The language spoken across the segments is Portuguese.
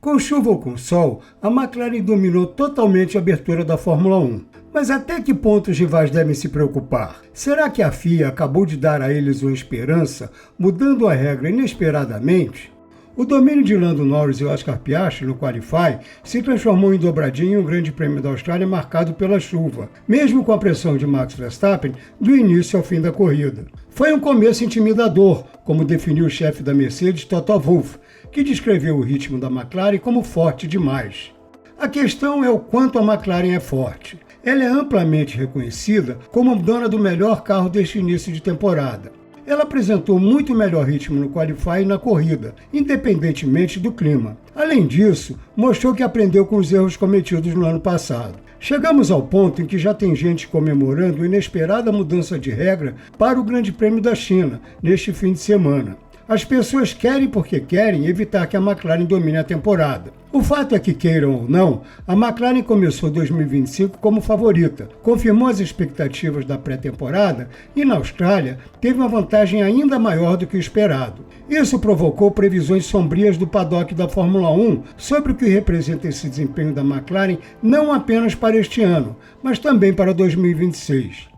Com chuva ou com sol, a McLaren dominou totalmente a abertura da Fórmula 1. Mas até que ponto os rivais devem se preocupar? Será que a FIA acabou de dar a eles uma esperança, mudando a regra inesperadamente? O domínio de Lando Norris e Oscar Piastri no Qualify se transformou em dobradinha em um grande prêmio da Austrália marcado pela chuva, mesmo com a pressão de Max Verstappen do início ao fim da corrida. Foi um começo intimidador, como definiu o chefe da Mercedes, Toto Wolff, que descreveu o ritmo da McLaren como forte demais. A questão é o quanto a McLaren é forte. Ela é amplamente reconhecida como dona do melhor carro deste início de temporada. Ela apresentou muito melhor ritmo no Qualify e na corrida, independentemente do clima. Além disso, mostrou que aprendeu com os erros cometidos no ano passado. Chegamos ao ponto em que já tem gente comemorando a inesperada mudança de regra para o Grande Prêmio da China, neste fim de semana. As pessoas querem porque querem evitar que a McLaren domine a temporada. O fato é que, queiram ou não, a McLaren começou 2025 como favorita, confirmou as expectativas da pré-temporada e, na Austrália, teve uma vantagem ainda maior do que o esperado. Isso provocou previsões sombrias do paddock da Fórmula 1 sobre o que representa esse desempenho da McLaren não apenas para este ano, mas também para 2026.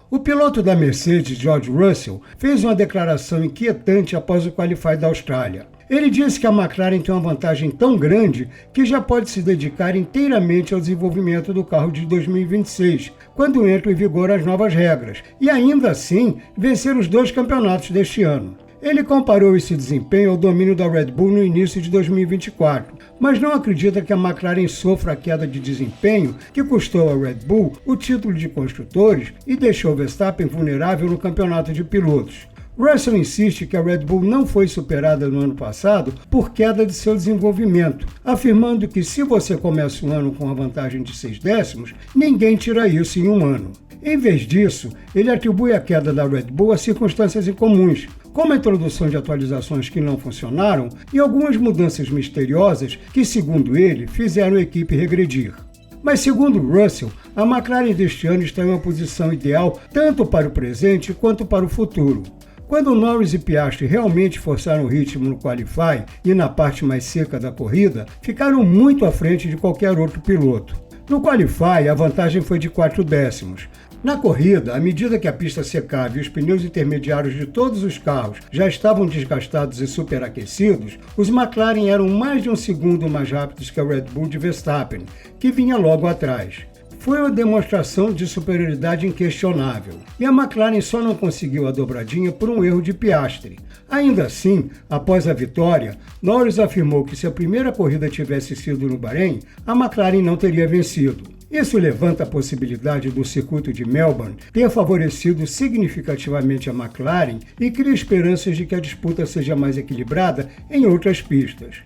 O piloto da Mercedes, George Russell, fez uma declaração inquietante após o Qualify da Austrália. Ele disse que a McLaren tem uma vantagem tão grande que já pode se dedicar inteiramente ao desenvolvimento do carro de 2026, quando entram em vigor as novas regras, e ainda assim vencer os 2 campeonatos deste ano. Ele comparou esse desempenho ao domínio da Red Bull no início de 2024, mas não acredita que a McLaren sofra a queda de desempenho que custou à Red Bull o título de construtores e deixou Verstappen vulnerável no campeonato de pilotos. Russell insiste que a Red Bull não foi superada no ano passado por queda de seu desenvolvimento, afirmando que se você começa um ano com uma vantagem de 6 décimos, ninguém tira isso em um ano. Em vez disso, ele atribui a queda da Red Bull a circunstâncias incomuns, como a introdução de atualizações que não funcionaram e algumas mudanças misteriosas que, segundo ele, fizeram a equipe regredir. Mas, segundo Russell, a McLaren deste ano está em uma posição ideal tanto para o presente quanto para o futuro. Quando Norris e Piastri realmente forçaram o ritmo no Qualify e na parte mais seca da corrida, ficaram muito à frente de qualquer outro piloto. No Qualify, a vantagem foi de 4 décimos. Na corrida, à medida que a pista secava e os pneus intermediários de todos os carros já estavam desgastados e superaquecidos, os McLaren eram mais de 1 segundo mais rápidos que a Red Bull de Verstappen, que vinha logo atrás. Foi uma demonstração de superioridade inquestionável, e a McLaren só não conseguiu a dobradinha por um erro de Piastri. Ainda assim, após a vitória, Norris afirmou que se a primeira corrida tivesse sido no Bahrein, a McLaren não teria vencido. Isso levanta a possibilidade do circuito de Melbourne ter favorecido significativamente a McLaren e cria esperanças de que a disputa seja mais equilibrada em outras pistas.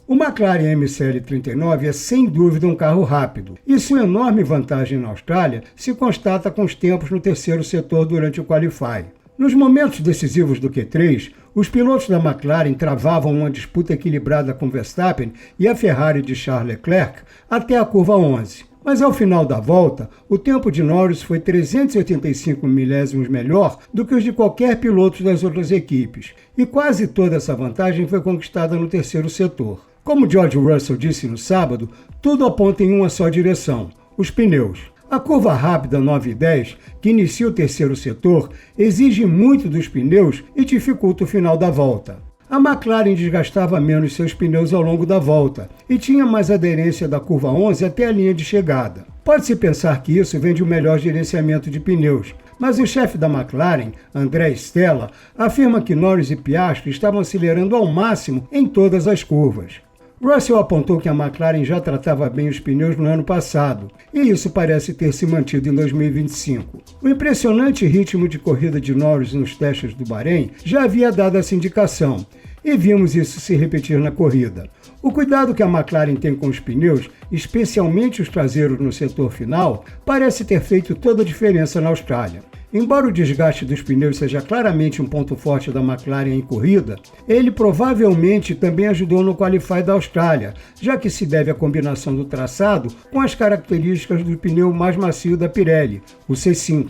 O McLaren MCL39 é sem dúvida um carro rápido, e sua enorme vantagem na Austrália se constata com os tempos no terceiro setor durante o Qualify. Nos momentos decisivos do Q3, os pilotos da McLaren travavam uma disputa equilibrada com Verstappen e a Ferrari de Charles Leclerc até a curva 11. Mas ao final da volta, o tempo de Norris foi 385 milésimos melhor do que os de qualquer piloto das outras equipes, e quase toda essa vantagem foi conquistada no terceiro setor. Como George Russell disse no sábado, tudo aponta em uma só direção: os pneus. A curva rápida 9 e 10, que inicia o terceiro setor, exige muito dos pneus e dificulta o final da volta. A McLaren desgastava menos seus pneus ao longo da volta e tinha mais aderência da curva 11 até a linha de chegada. Pode-se pensar que isso vem de um melhor gerenciamento de pneus, mas o chefe da McLaren, André Stella, afirma que Norris e Piastri estavam acelerando ao máximo em todas as curvas. Russell apontou que a McLaren já tratava bem os pneus no ano passado, e isso parece ter se mantido em 2025. O impressionante ritmo de corrida de Norris nos testes do Bahrein já havia dado essa indicação, e vimos isso se repetir na corrida. O cuidado que a McLaren tem com os pneus, especialmente os traseiros no setor final, parece ter feito toda a diferença na Austrália. Embora o desgaste dos pneus seja claramente um ponto forte da McLaren em corrida, ele provavelmente também ajudou no Qualify da Austrália, já que se deve à combinação do traçado com as características do pneu mais macio da Pirelli, o C5.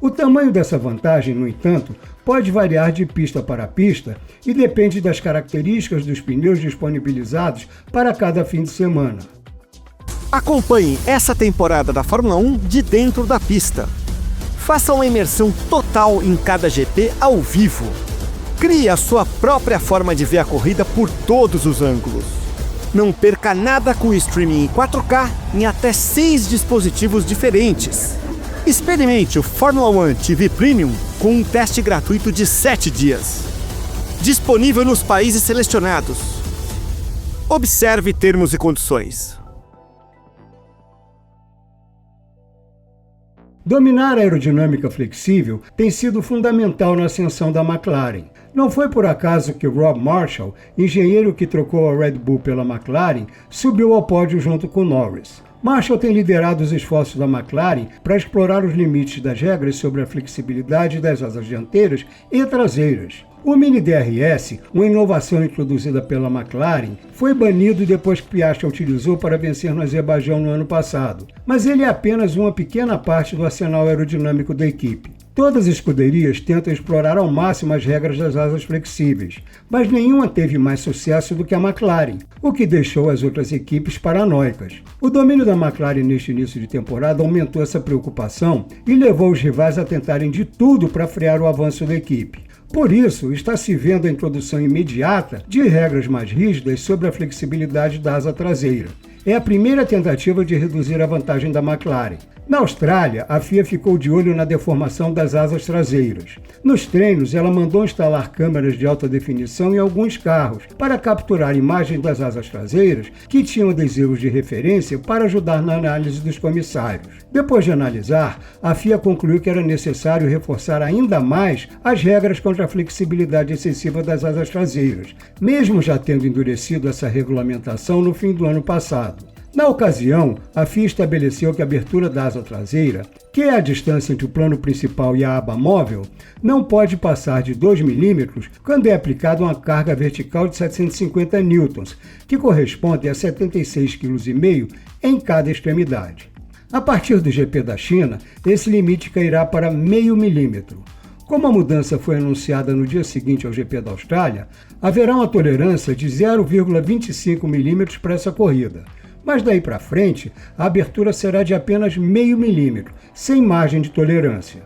O tamanho dessa vantagem, no entanto, pode variar de pista para pista e depende das características dos pneus disponibilizados para cada fim de semana. Acompanhe essa temporada da Fórmula 1 de dentro da pista. Faça uma imersão total em cada GP ao vivo. Crie a sua própria forma de ver a corrida por todos os ângulos. Não perca nada com o streaming em 4K em até 6 dispositivos diferentes. Experimente o Fórmula 1 TV Premium com um teste gratuito de 7 dias. Disponível nos países selecionados. Observe termos e condições. Dominar a aerodinâmica flexível tem sido fundamental na ascensão da McLaren. Não foi por acaso que Rob Marshall, engenheiro que trocou a Red Bull pela McLaren, subiu ao pódio junto com Norris. Marshall tem liderado os esforços da McLaren para explorar os limites das regras sobre a flexibilidade das asas dianteiras e traseiras. O Mini DRS, uma inovação introduzida pela McLaren, foi banido depois que Piastri utilizou para vencer no Azerbaijão no ano passado, mas ele é apenas uma pequena parte do arsenal aerodinâmico da equipe. Todas as escuderias tentam explorar ao máximo as regras das asas flexíveis, mas nenhuma teve mais sucesso do que a McLaren, o que deixou as outras equipes paranoicas. O domínio da McLaren neste início de temporada aumentou essa preocupação e levou os rivais a tentarem de tudo para frear o avanço da equipe. Por isso, está se vendo a introdução imediata de regras mais rígidas sobre a flexibilidade da asa traseira. É a primeira tentativa de reduzir a vantagem da McLaren. Na Austrália, a FIA ficou de olho na deformação das asas traseiras. Nos treinos, ela mandou instalar câmeras de alta definição em alguns carros para capturar imagens das asas traseiras que tinham adesivos de referência para ajudar na análise dos comissários. Depois de analisar, a FIA concluiu que era necessário reforçar ainda mais as regras contra a flexibilidade excessiva das asas traseiras, mesmo já tendo endurecido essa regulamentação no fim do ano passado. Na ocasião, a FIA estabeleceu que a abertura da asa traseira, que é a distância entre o plano principal e a aba móvel, não pode passar de 2 mm quando é aplicada uma carga vertical de 750 N, que corresponde a 76,5 kg em cada extremidade. A partir do GP da China, esse limite cairá para meio milímetro. Como a mudança foi anunciada no dia seguinte ao GP da Austrália, haverá uma tolerância de 0,25 mm para essa corrida. Mas daí para frente, a abertura será de apenas meio milímetro, sem margem de tolerância.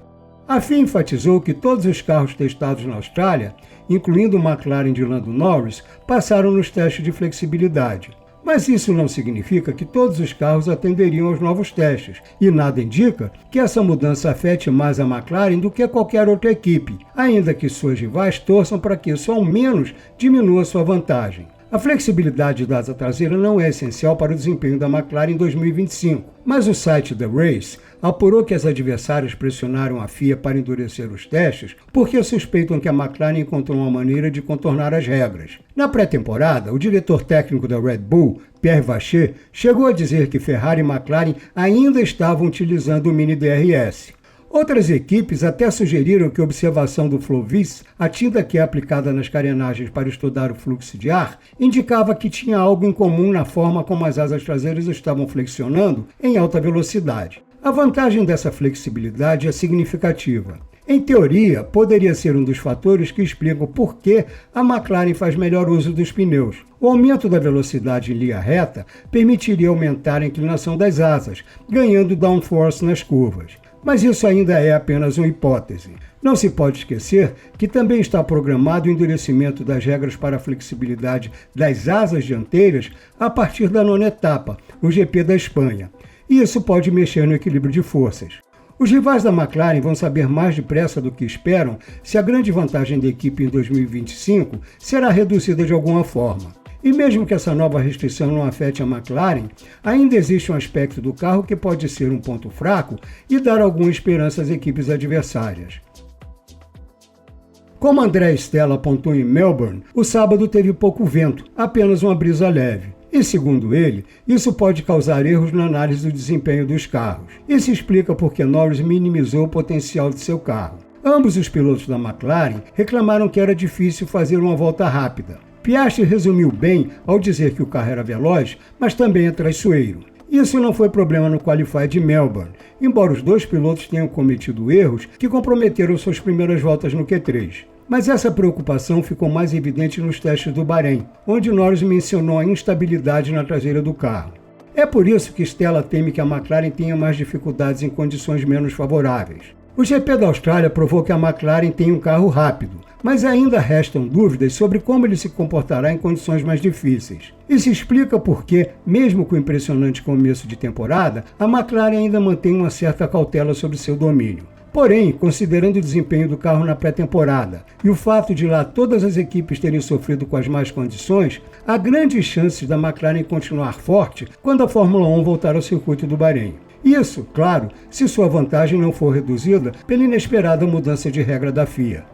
A FIA enfatizou que todos os carros testados na Austrália, incluindo o McLaren de Lando Norris, passaram nos testes de flexibilidade. Mas isso não significa que todos os carros atenderiam aos novos testes, e nada indica que essa mudança afete mais a McLaren do que qualquer outra equipe, ainda que suas rivais torçam para que isso ao menos diminua sua vantagem. A flexibilidade da asa traseira não é essencial para o desempenho da McLaren em 2025, mas o site The Race apurou que as adversárias pressionaram a FIA para endurecer os testes porque suspeitam que a McLaren encontrou uma maneira de contornar as regras. Na pré-temporada, o diretor técnico da Red Bull, Pierre Vacher, chegou a dizer que Ferrari e McLaren ainda estavam utilizando o Mini DRS. Outras equipes até sugeriram que a observação do Flovis, a tinta que é aplicada nas carenagens para estudar o fluxo de ar, indicava que tinha algo em comum na forma como as asas traseiras estavam flexionando em alta velocidade. A vantagem dessa flexibilidade é significativa. Em teoria, poderia ser um dos fatores que explicam por que a McLaren faz melhor uso dos pneus. O aumento da velocidade em linha reta permitiria aumentar a inclinação das asas, ganhando downforce nas curvas. Mas isso ainda é apenas uma hipótese. Não se pode esquecer que também está programado o endurecimento das regras para a flexibilidade das asas dianteiras a partir da 9ª etapa, o GP da Espanha. E isso pode mexer no equilíbrio de forças. Os rivais da McLaren vão saber mais depressa do que esperam se a grande vantagem da equipe em 2025 será reduzida de alguma forma. E mesmo que essa nova restrição não afete a McLaren, ainda existe um aspecto do carro que pode ser um ponto fraco e dar alguma esperança às equipes adversárias. Como André Stella apontou em Melbourne, o sábado teve pouco vento, apenas uma brisa leve. E, segundo ele, isso pode causar erros na análise do desempenho dos carros. Isso explica porque Norris minimizou o potencial de seu carro. Ambos os pilotos da McLaren reclamaram que era difícil fazer uma volta rápida. Piastri resumiu bem ao dizer que o carro era veloz, mas também é traiçoeiro. Isso não foi problema no Qualify de Melbourne, embora os dois pilotos tenham cometido erros que comprometeram suas primeiras voltas no Q3. Mas essa preocupação ficou mais evidente nos testes do Bahrein, onde Norris mencionou a instabilidade na traseira do carro. É por isso que Stella teme que a McLaren tenha mais dificuldades em condições menos favoráveis. O GP da Austrália provou que a McLaren tem um carro rápido, mas ainda restam dúvidas sobre como ele se comportará em condições mais difíceis. Isso explica porque, mesmo com o impressionante começo de temporada, a McLaren ainda mantém uma certa cautela sobre seu domínio. Porém, considerando o desempenho do carro na pré-temporada e o fato de lá todas as equipes terem sofrido com as más condições, há grandes chances da McLaren continuar forte quando a Fórmula 1 voltar ao circuito do Bahrein. Isso, claro, se sua vantagem não for reduzida pela inesperada mudança de regra da FIA.